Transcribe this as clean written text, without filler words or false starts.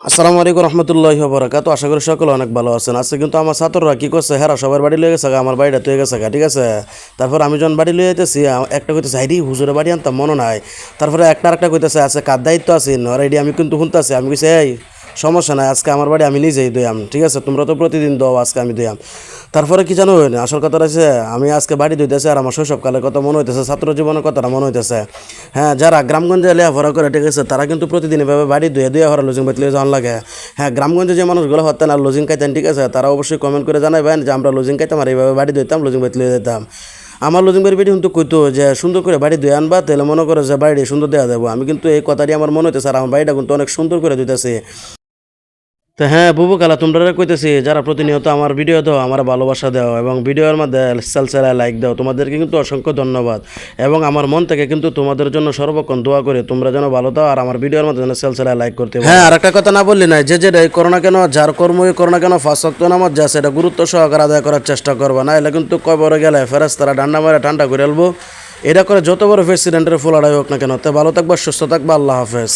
আসসালামু আলাইকুম রহমতুল্লাহি ওয়া বারাকাতুহু। আশা করি সকলে অনেক ভালো আছেন। আজকে কিন্তু আমার ছাত্ররা কি করছে, হেরা সবার বাড়ি লয়ে গেছে, আমার বাড়িটা তো গেছে, ঠিক আছে। তারপর আমি যখন বাড়ি লয়ে যেতেছি, একটা কইতেছে হাইডি হুজুরের বাড়ি আনতাম মনে নাই। তারপরে একটা কইতেছে আছে কার দায়িত্ব আছে রেডি, আমি কিন্তু শুনতেছি। আমি কইছি এই সমস্যা নাই, আজকে আমার বাড়ি আমি নিজেই দইয়াম, ঠিক আছে, তোমরা তো প্রতিদিন দাও, আজকে আমি দইয়াম। তারপরে কি জানো না আসল কথা আছে, আমি আজকে বাড়ি ধুইতেছি আর আমার শৈশবকালের কথা মনে হইতেছে, ছাত্র জীবনের কথাটা মনে হইতেছে। হ্যাঁ, যারা গ্রামগঞ্জে লেখাপড়া করে, ঠিক আছে, তারা কিন্তু প্রতিদিন এভাবে বাড়ি ধুয়ে ধুয়ে হরা লজিং বাতলে যাওয়ার লাগে। হ্যাঁ, গ্রামগঞ্জে যে মানুষগুলো হতেন আর লজিং খাইতেন, ঠিক আছে, তারা অবশ্যই কমেন্ট করে জানাবেন যে আমরা লজিং খাইতাম আর এইভাবে বাড়ি ধুইতাম, লজিং বাতলে যেতাম। আমার লজিং বাড়ি বেটি কিন্তু কইতো যে সুন্দর করে বাড়ি ধুয়ে আনবা, তাহলে মনে করে যে বাড়ি সুন্দর দেওয়া যাবো। আমি কিন্তু এই কথাটি আমার মনে হইতেছে আর আমার বাড়িটা কিন্তু অনেক সুন্দর করে ধুইতেছে। তো হ্যাঁ বুবু কালা, তোমরা কইতেছি যারা প্রতিনিয়ত আমার ভিডিও দাও, আমার ভালোবাসা দাও এবং ভিডিওর মধ্যে সেলসেলা লাইক দাও, তোমাদেরকে কিন্তু অসংখ্য ধন্যবাদ। এবং আমার মন থেকে কিন্তু তোমাদের জন্য সর্বক্ষণ দোয়া করে তোমরা যেন ভালো দাও আর আমার ভিডিওর মধ্যে যেন সেলসেলা লাইক করতে পারো। হ্যাঁ, আর একটা কথা না বললি না, যে যেটাই করো না কেন, যার কর্মই করো না কেন, 5 ওয়াক্ত নামাজ যা সেটা গুরুত্ব সহকারে আদায় করার চেষ্টা করবা, না এলে কিন্তু কবরে গেলে ফেরেশতারা ডান্ডা মারে ঠান্ডা করে এলবো। এটা করে যত বড় প্রেসিডেন্টের ফোলাড়াই হোক না কেন। তো ভালো থাকবা, সুস্থ থাকবা, আল্লাহ হাফেজ।